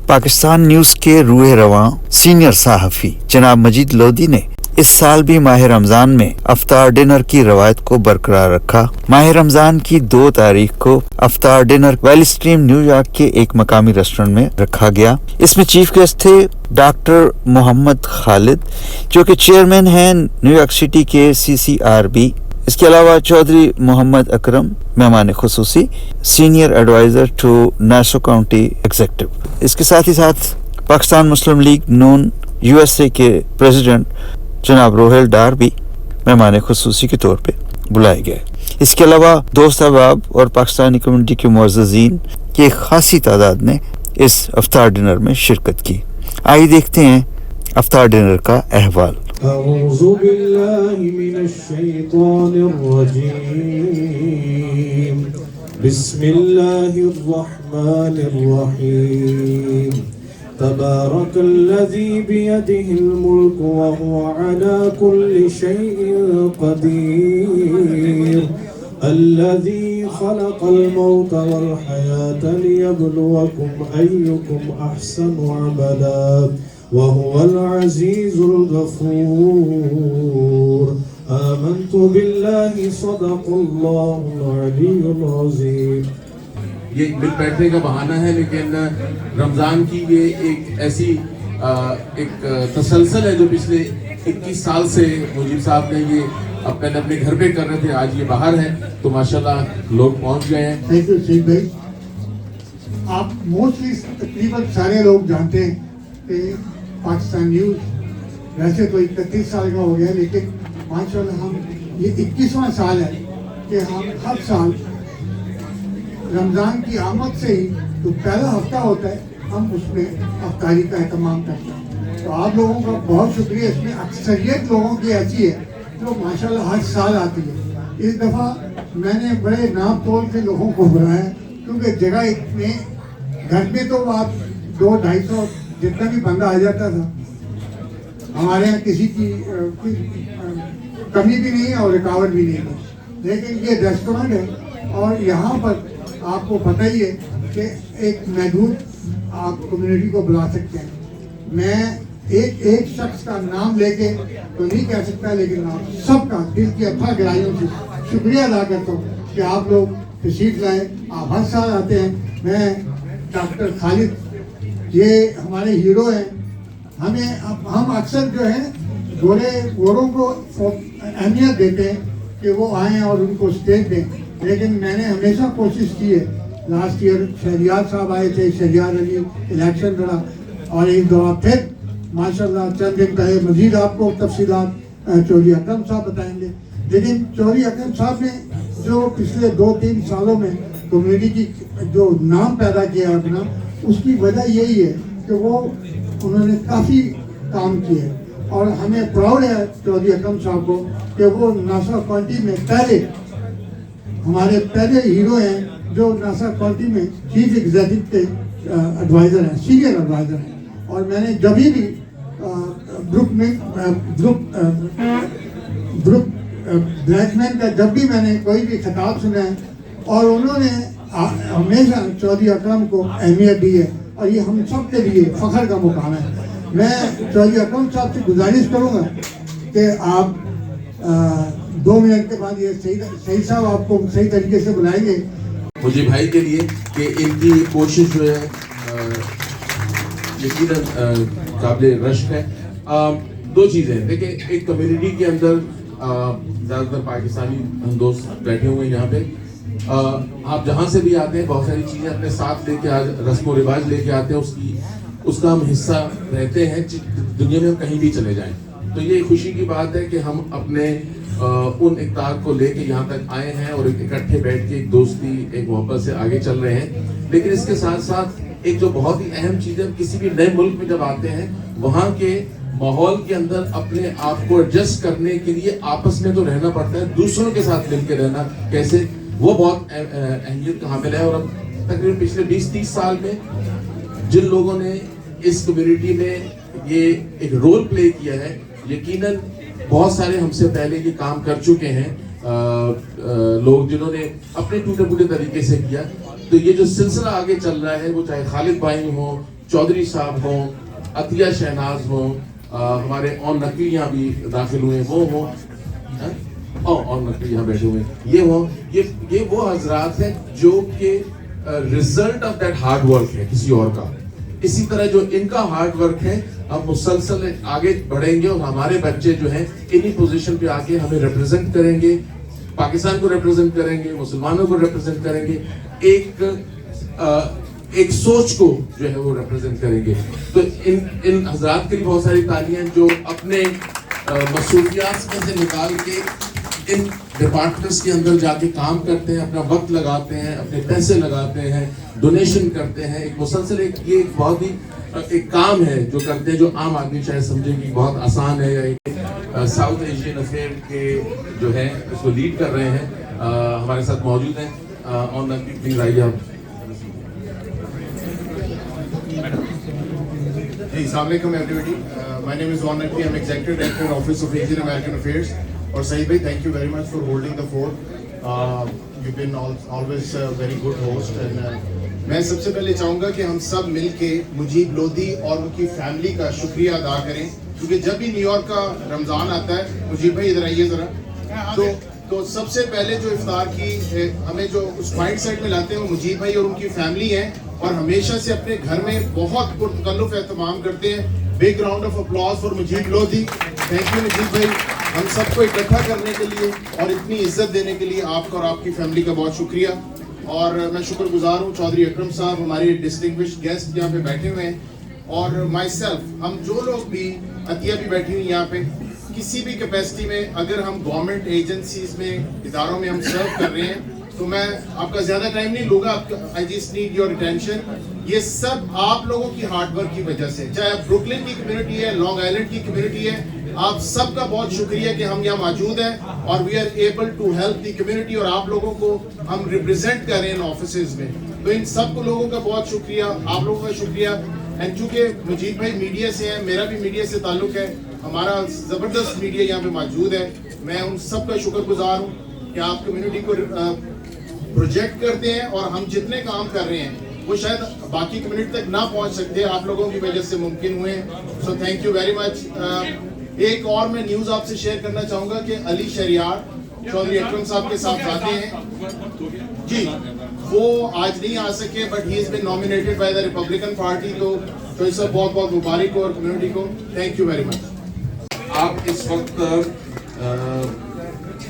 Pakistan news के रूह रवां सीनियर सहाफ़ी जनाब मजीद लोधी ने इस साल भी माह रमज़ान में अफ्तार डिनर की रवायत को बरकरार रखा। माह रमज़ान की 2 तारीख को अफ्तार डिनर वैली स्ट्रीम न्यूयॉर्क के एक मकामी रेस्टोरेंट में रखा गया। इसमें चीफ गेस्ट थे डॉक्टर मोहम्मद खालिद जो कि चेयरमैन हैं न्यूयॉर्क सिटी के CCRB। इसके अलावा चौधरी मोहम्मद अकरम मेहमान खुसूसी senior adviser to Nassau County executive. इसके साथ ही साथ पाकिस्तान मुस्लिम लीग नून USA के प्रेसिडेंट जनाब रोहेल डार भी मेहमान खुसूसी के तौर पे बुलाए गए। इसके अलावा दोस्त अहबाब और पाकिस्तानी कम्युनिटी के मुअज़्ज़िज़ीन की एक खासी तादाद ने इस अफ्तार डिनर में शिरकत की। आइए देखते हैं अफ्तार डिनर का अहवाल। अऊज़ु बिल्लाहि मिनश शैतानिर रजीम बिस्मिल्लाहिर रहमानिर रहीम तबारकल्लज़ी बियदिहिल मुल्कु व हुवा अला कुल्लि शैइन क़दीर अल्लज़ी ख़लक़ल मौत वल हयात लियब्लुवकुम अय्युकुम अहसनु अमला व हुवल अज़ीज़ुल गफ़ूर आमन्तु बिल्लाहि सदक़ल्लाहुल अलीयुल अज़ीम। ये मिल बैठने का बहाना है, लेकिन रमज़ान की ये एक ऐसी एक तसलसल है जो पिछले 21 साल से मुजीब साहब ने ये पहले अपने घर पे कर रहे थे, आज ये बाहर है तो माशाल्लाह लोग पहुंच गए हैं। थैंक यू शेख भाई। आप मोस्टली तकरीबन सारे लोग जानते हैं कि पाकिस्तान न्यूज़ वैसे तो 31 साल का हो गया, लेकिन माशाल्लाह हम ये 21वां साल है कि हम हर साल रमज़ान की आमद से ही जो पहला हफ्ता होता है हम उसमें अफ्तारी का एहतमाम करते हैं। तो आप लोगों का बहुत शुक्रिया। इसमें अक्सरियत लोगों की ऐसी है जो माशाल्लाह हर साल आती है। इस दफ़ा मैंने बड़े नाप तोल के लोगों को बुलाया क्योंकि जगह इतने घर में तो आप 200-250 जितना भी बंदा आ जाता था। हमारे यहाँ किसी की कोई कमी भी नहीं है और रुकावट भी नहीं है, लेकिन ये रेस्टोरेंट है और यहाँ पर आपको पता ही है कि एक महदूद आप कम्युनिटी को बुला सकते हैं। मैं एक शख्स का नाम लेके तो नहीं कह सकता, लेकिन आप सबका दिल की अथाह गहराइयों से शुक्रिया अदा करता हूँ कि आप लोग तशरीफ लाए। आप हर साल आते हैं। मैं डॉक्टर खालिद ये हमारे हीरो हैं। हम अक्सर जो है गोरों को अहमियत देते हैं कि वो आएँ और उनको स्टेज दें, लेकिन मैंने हमेशा कोशिश की है। लास्ट ईयर शहरियार साहब आए थे, शहरियार अली इलेक्शन लड़ा और एक दफ़ा फिर माशाल्लाह चंद दिन पहले मजीद आपको तफसीलात चौधरी अकरम साहब बताएंगे। लेकिन चौधरी अकरम साहब ने जो पिछले 2-3 सालों में कम्युनिटी की जो नाम पैदा किया अपना, उसकी वजह यही है कि वो उन्होंने काफ़ी काम किए और हमें प्राउड है चौधरी अकरम साहब को कि वो नासा काउंटी में हमारे पहले हीरो हैं जो नासा काउंटी में चीफ एग्जीक्यूटिव के एडवाइज़र हैं, सीनियर एडवाइज़र हैं। और मैंने जब भी ग्रुप ब्लैकमैन का जब भी मैंने कोई भी खिताब सुना है और उन्होंने हमेशा चौधरी अकरम को अहमियत दी है और ये हम सब के लिए फ़ख्र का मुकाम है। मैं चौधरी अकरम साहब से गुजारिश करूँगा कि आप 2 मिनट के बाद ये सही साहब आपको सही तरीके से बुलाएंगे मुझे भाई के लिए कि इनकी कोशिश जो है यकीनन काबिल रश्क है। 2 चीज़ें देखिए, एक कम्युनिटी के अंदर ज़्यादातर पाकिस्तानी हम दोस्त बैठे हुए हैं यहाँ पे। आप जहाँ से भी आते हैं बहुत सारी चीज़ें अपने साथ लेके रस्म व रिवाज लेके आते हैं, उसका हम हिस्सा रहते हैं दुनिया में हम कहीं भी चले जाएं। तो ये खुशी की बात है कि हम अपने उन इक़्तिदार को लेके यहाँ तक आए हैं और इकट्ठे बैठ के एक दोस्ती एक मोहब्बत से आगे चल रहे हैं। लेकिन इसके साथ साथ एक जो बहुत ही अहम चीज़ है, किसी भी नए मुल्क में जब आते हैं वहाँ के माहौल के अंदर अपने आप को एडजस्ट करने के लिए आपस में तो रहना पड़ता है, दूसरों के साथ मिलकर रहना कैसे, वो बहुत अहमियत का हामिल है। और अब तकरीबन पिछले 20-30 साल में जिन लोगों ने इस कम्युनिटी में ये एक रोल प्ले किया है, यकीनन बहुत सारे हमसे पहले ये काम कर चुके हैं लोग जिन्होंने अपने टूटे फूटे तरीके से किया। तो ये जो सिलसिला आगे चल रहा है, वो चाहे खालिद भाई हो चौधरी साहब हों, अतिया शहनाज हों, हमारे और नकवी यहाँ भी दाखिल हुए वो हों, और नकवी यहाँ बैठे हुए ये हों, ये वो हजरात हैं जो कि result of that hard work है किसी और का। इसी तरह जो इनका हार्ड वर्क है, हम मुसलसल आगे बढ़ेंगे और हमारे बच्चे जो हैं इन्हीं पोजीशन पे आके हमें रिप्रेजेंट करेंगे, पाकिस्तान को रिप्रेजेंट करेंगे, मुसलमानों को रिप्रेजेंट करेंगे, एक सोच को जो है वो रिप्रेजेंट करेंगे। तो इन हजरात के लिए बहुत सारी तालियां जो अपने मसरूफियात में से निकाल के इन डिपार्टमेंट्स के अंदर जाके काम करते हैं, अपना वक्त लगाते हैं, अपने पैसे लगाते हैं, डोनेशन करते हैं। एक मुसलसल ये एक बहुत ही एक काम है जो करते हैं, जो आम आदमी शायद समझे कि बहुत आसान है। या साउथ एशियन अफेयर के जो है उसको लीड कर रहे हैं, हमारे साथ मौजूद हैं और नकवी प्लीज आइए आप। Hey, Assalamualaikum everybody. My name is Juan Naqvi. I'm Executive Director, Office of Asian American Affairs. और सईद भाई, thank you very much for holding the fort. You've been always a very good host. And मैं सबसे पहले चाहूँगा कि हम सब मिलके मुजीब लोधी और उनकी फैमिली का शुक्रिया अदा करें, क्योंकि जब भी न्यूयॉर्क का रमज़ान आता है, मुजीब भाई इधर आइए ज़रा, तो सबसे पहले जो इफ्तार की हमें जो उस वाइट साइड में लाते हैं वो मुजीब भाई और उनकी फैमिली है, और हमेशा से अपने घर में बहुत पुरतकल्लुफ़ एहतमाम करते हैं। Big round of applause for Mujeeb Lodhi. Thank you Mujeeb भाई, हम सबको इकट्ठा करने के लिए और इतनी इज्जत देने के लिए आपका और आपकी फैमिली का बहुत शुक्रिया। और मैं शुक्रगुजार हूँ चौधरी अकरम साहब, हमारे डिस्टिंग्विश्ड गेस्ट यहाँ पे बैठे हुए हैं, और माई सेल्फ, हम जो लोग भी, अतिया भी बैठी हुई यहाँ पे, किसी भी कैपेसिटी में अगर हम गवर्नमेंट एजेंसीज में, इदारों में हम सर्व कर रहे हैं, तो मैं आपका ज़्यादा टाइम नहीं लूँगा, I just need your attention. ये सब आप लोगों की हार्ड वर्क की वजह से, चाहे ब्रुकलिन की कम्युनिटी है, लॉन्ग आइलैंड की कम्युनिटी है, आप सबका बहुत शुक्रिया कि हम यहाँ मौजूद हैं और we are able to help the community, और आप लोगों को हम रिप्रेजेंट कर रहे हैं ऑफिसेज में। तो इन सब लोगों का बहुत शुक्रिया, आप लोगों का शुक्रिया। एंड चूँकि मुजीब भाई मीडिया से हैं, मेरा भी मीडिया से ताल्लुक़ है, हमारा ज़बरदस्त मीडिया यहाँ पे मौजूद है, मैं उन सब का शुक्रगुजार हूँ कि आप कम्युनिटी को प्रोजेक्ट करते हैं, और हम जितने काम कर रहे हैं वो शायद बाकी कम्युनिटी तक ना पहुंच सकते, आप लोगों की वजह से मुमकिन हुए। So thank you very much. एक और मैं न्यूज़ आपसे शेयर करना चाहूँगा कि अली शरियार चौधरी अकरम साहब के साथ जाते हैं जी, वो आज नहीं आ सके, but he is been nominated by the Republican party. तो इस सब बहुत बहुत मुबारक हो और कम्युनिटी को थैंक यू वेरी मच। आप इस वक्त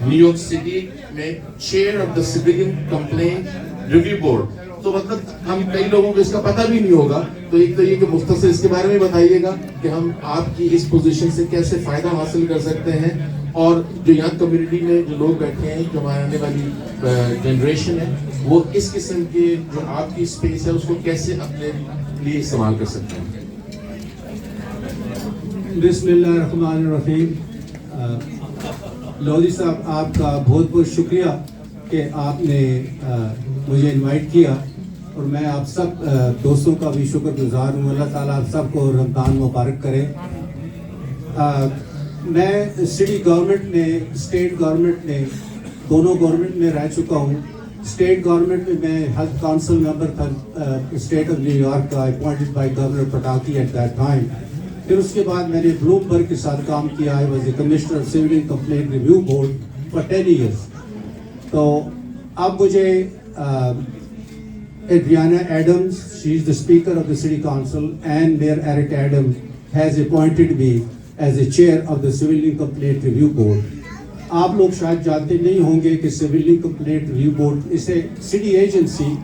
न्यूयॉर्क सिटी में chair of the civilian complaint review board, तो मतलब हम कई लोगों को इसका पता भी नहीं होगा, तो एक तो ये कि मुख्तसर इसके बारे में बताइएगा कि हम आपकी इस पोजीशन से कैसे फायदा हासिल कर सकते हैं, और जो यहाँ कम्युनिटी में जो लोग बैठे हैं, जो हमारे आने वाली जनरेशन है, वो इस किस्म के जो आपकी स्पेस है उसको कैसे अपने लिए इस्तेमाल कर सकते हैं। बिस्मिल्लाहिर्रहमानिर्रहीम। लोधी साहब, आपका बहुत बहुत शुक्रिया कि आपने मुझे इनवाइट किया, और मैं आप सब दोस्तों का भी शुक्रगुजार हूँ। अल्लाह ताला आप सबको रमज़ान मुबारक करे। मैं सिटी गवर्नमेंट में, स्टेट गवर्नमेंट में, दोनों गवर्नमेंट में रह चुका हूँ। स्टेट गवर्नमेंट में मैं हेल्थ काउंसिल मेंबर था स्टेट ऑफ न्यूयॉर्क का, appointed by governor Pataki at that time. फिर उसके बाद मैंने ब्लूमबर्ग के साथ काम किया। I was the commissioner of civilian complaint review board for 10 years। तो अब मुझे Adriana Adams, she is the speaker of the city council, and mayor Eric Adams has appointed me as a chair of the civilian complaint review board. आप लोग शायद जानते नहीं होंगे कि civilian complaint review board is a city agency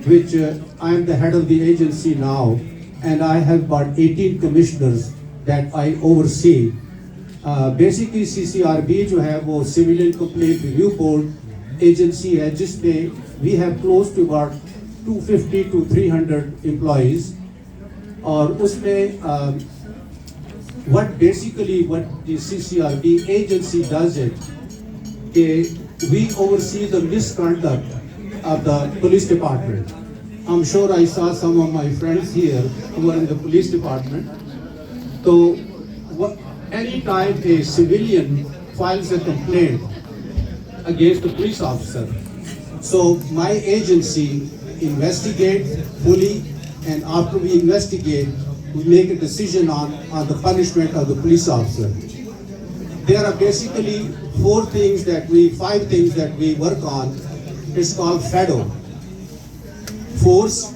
which I am the head of the agency now, and I have about 18 commissioners that I oversee. Basically CCRB जो है वो Civilian Complaint Review Board agency है, जिसमें we have close to about 250 to 300 employees, और उसमें what the CCRB agency does it, we oversee the misconduct of the police department. I'm sure I saw some of my friends here who are in the police department. So any time a civilian files a complaint against a police officer, so my agency investigates fully and after we investigate, we make a decision on the punishment of the police officer. There are basically five things that we work on. It's called FADO. Force,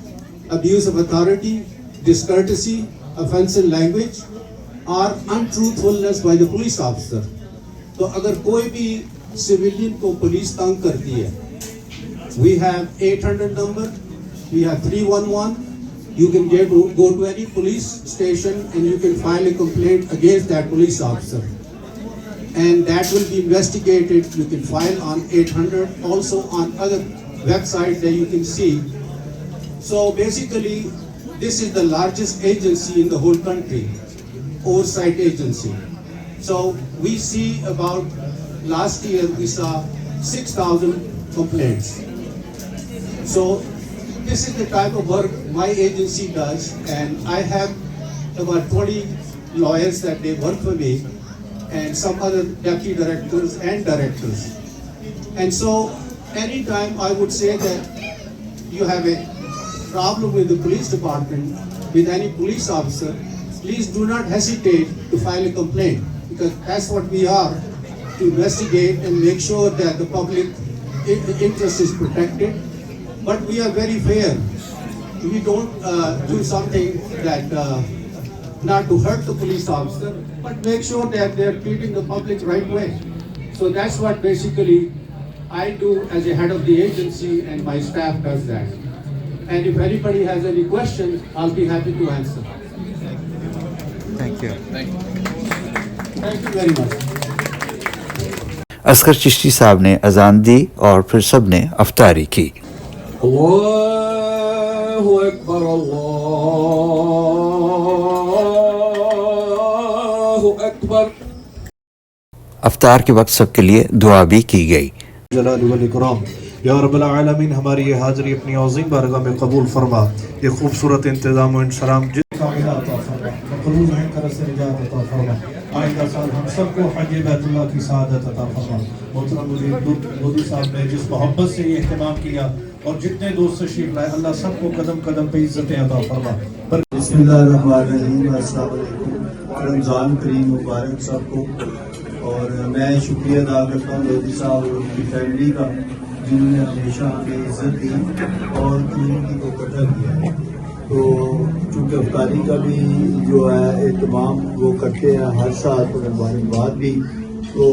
abuse of authority, discourtesy, offensive language, or untruthfulness by the police officer. تو اگر کوئی بھی civilian کو police تنگ کرتی ہے, we have 800 number, we have 311. You can go to any police station and you can file a complaint against that police officer. And that will be investigated. You can file on 800, also on other websites that you can see. So basically, this is the largest agency in the whole country, oversight agency. So we see about, last year we saw 6,000 complaints. So this is the type of work my agency does, and I have about 20 lawyers that they work for me, and some other deputy directors and directors. And so anytime I would say that you have a problem with the police department, with any police officer, please do not hesitate to file a complaint, because that's what we are, to investigate and make sure that the public interest is protected. But we are very fair. We don't do something that not to hurt the police officer, but make sure that they're treating the public right way. So that's what basically I do as a head of the agency, and my staff does that. And if anybody has any questions, I'll be happy to answer. Thank you. Thank you very much. Asghar Chishti साहब ने अजान दी और फिर सब ने अफ्तारी की. अल्लाहु अकबर अल्लाहु अकबर. अफ्तार के वक्त सबके लिए दुआ भी की गई. जलाल वल इकराम या रब्बल आलमीन, हमारी ये हाज़री अपनी अज़ीम बारगाह में कबूल फरमा. ये खूबसूरत इंतज़ाम व इंसलाम आइंदा साल हम सबको हज बैतुल्लाह की सआदत अता फरमा. मोहतरम मोदी साहब ने जिस मोहब्बत से ये एहतमाम किया और जितने दोस्त तशरीफ लाए, अल्लाह सबको कदम कदम पे इज्जतें अता फरमा. बिस्मिल्लाहिर्रहमानिर्रहीम. अस्सलाम वालेकुम. रमज़ान करीम मुबारक सबको. और मैं शुक्रिया अदा करता हूँ मोदी साहब और उनकी फैमिली का, जिन्होंने हमेशा हमें इज्जत दी और कम्युनिटी को इकट्ठा किया. तो चूँकि अफ्तारी का भी जो है एहतमाम वो करते हैं हर साल, तो मुबारकबाद भी. तो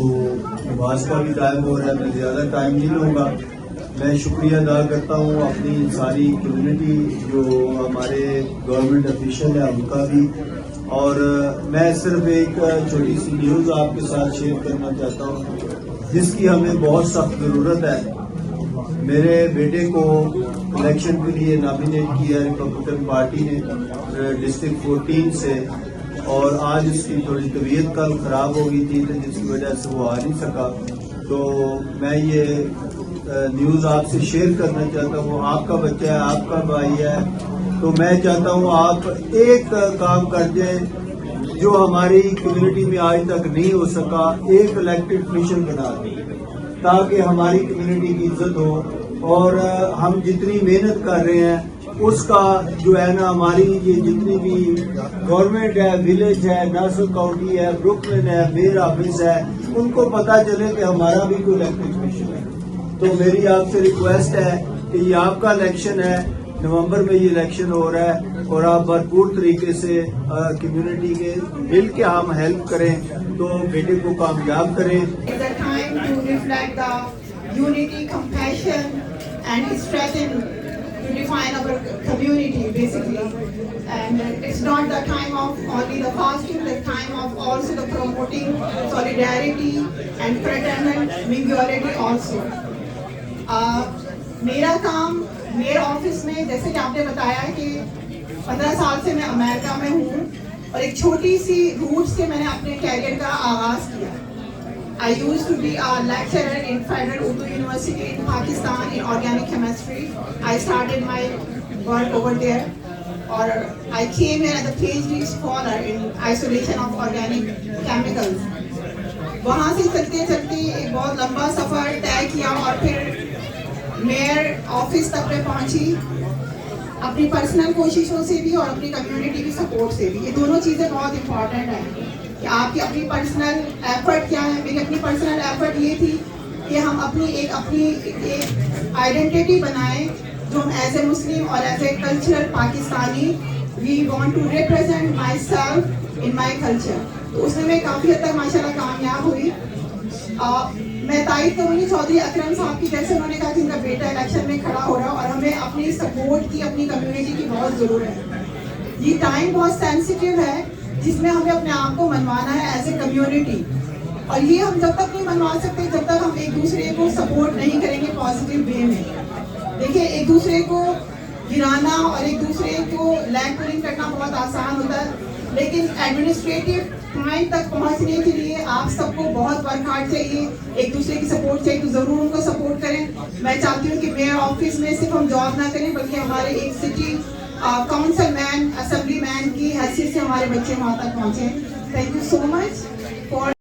नमाज का भी टाइम हो रहा है, मैं ज़्यादा टाइम नहीं लूँगा. मैं शुक्रिया अदा करता हूँ अपनी सारी कम्युनिटी, जो हमारे गवर्नमेंट ऑफिशियल है उनका भी. और मैं सिर्फ एक छोटी सी न्यूज़ आपके साथ शेयर करना चाहता हूँ, जिसकी हमें बहुत सख्त ज़रूरत है. मेरे बेटे को इलेक्शन के लिए नॉमिनेट किया रिपब्लिकन पार्टी ने डिस्ट्रिक्ट 14 से, और आज उसकी थोड़ी तबीयत कल ख़राब हो गई थी, तो जिसकी वजह से वो आ नहीं सका. तो मैं ये न्यूज़ आपसे शेयर करना चाहता हूँ. आपका बच्चा है, आपका भाई है, तो मैं चाहता हूँ आप एक काम कर दें जो हमारी कम्युनिटी में आज तक नहीं हो सका. एक इलेक्टेड ऑफिशियल बना दें ताकि हमारी कम्युनिटी की इज्जत हो, और हम जितनी मेहनत कर रहे हैं उसका जो है ना, हमारी ये जितनी भी गवर्नमेंट है, विलेज है, नासिर काउंटी है, ब्रुकलिन है, मेयर ऑफिस है, उनको पता चले कि हमारा भी कोई इलेक्टेड ऑफिशियल है. तो मेरी आपसे रिक्वेस्ट है कि ये आपका इलेक्शन है, नवंबर में ये इलेक्शन हो रहा है, और आप भरपूर तरीके से कम्युनिटी के मिल के हम हेल्प करें, तो बेटे को कामयाब करें. It's a time to reflect the unity, compassion, and strengthen to define our community basically. And it's not the time of only the fasting, the time of also the promoting solidarity and fraternal majority also. मेरा काम mayor office में, जैसे कि आपने बताया कि 15 साल से मैं अमेरिका में हूँ, और एक छोटी सी रूट से मैंने अपने कैरियर का आगाज किया. I used to be a lecturer in Federal Urdu University in Pakistan in organic chemistry. I started my work over there, or I came here as a PhD scholar in isolation of organic chemicals. वहाँ से चलते चलते एक बहुत लंबा सफर तय किया और फिर मेयर ऑफिस तक मैं पहुँची. अपनी पर्सनल कोशिशों से भी और अपनी कम्युनिटी की सपोर्ट से भी। ये दोनों चीज़ें बहुत इंपॉर्टेंट हैं कि आपकी अपनी पर्सनल एफर्ट क्या है। मेरी अपनी पर्सनल एफर्ट ये थी कि हम अपनी एक आइडेंटिटी बनाएं जो हम एज ए मुस्लिम और as a cultural Pakistani we want to represent myself in my culture. तो उसमें मैं काफ़ी हद तक माशाल्लाह कामयाब हुई। मैं तारीफ करूँगी चौधरी अकरम साहब की, जैसे उन्होंने कहा कि उनका बेटा इलेक्शन में खड़ा हो रहा है और हमें अपनी सपोर्ट की, अपनी कम्युनिटी की बहुत ज़रूरत है। ये टाइम बहुत सेंसिटिव है जिसमें हमें अपने आप को मनवाना है एज ए कम्युनिटी, और ये हम जब तक नहीं मनवा सकते जब तक हम एक दूसरे को सपोर्ट नहीं करेंगे पॉजिटिव वे में। देखिए, एक दूसरे को गिराना और एक दूसरे को लैंड पुलिंग करना बहुत आसान होता है, लेकिन एडमिनिस्ट्रेटिव पॉइंट तक पहुंचने के लिए आप सबको बहुत वर्क हार्ड चाहिए, एक दूसरे की सपोर्ट चाहिए, तो ज़रूर उनको सपोर्ट करें। मैं चाहती हूँ कि मेयर ऑफिस में सिर्फ हम जॉब ना करें बल्कि हमारे एक city council man, assembly man की हैसियत से हमारे बच्चे वहाँ तक पहुँचें। Thank you so much for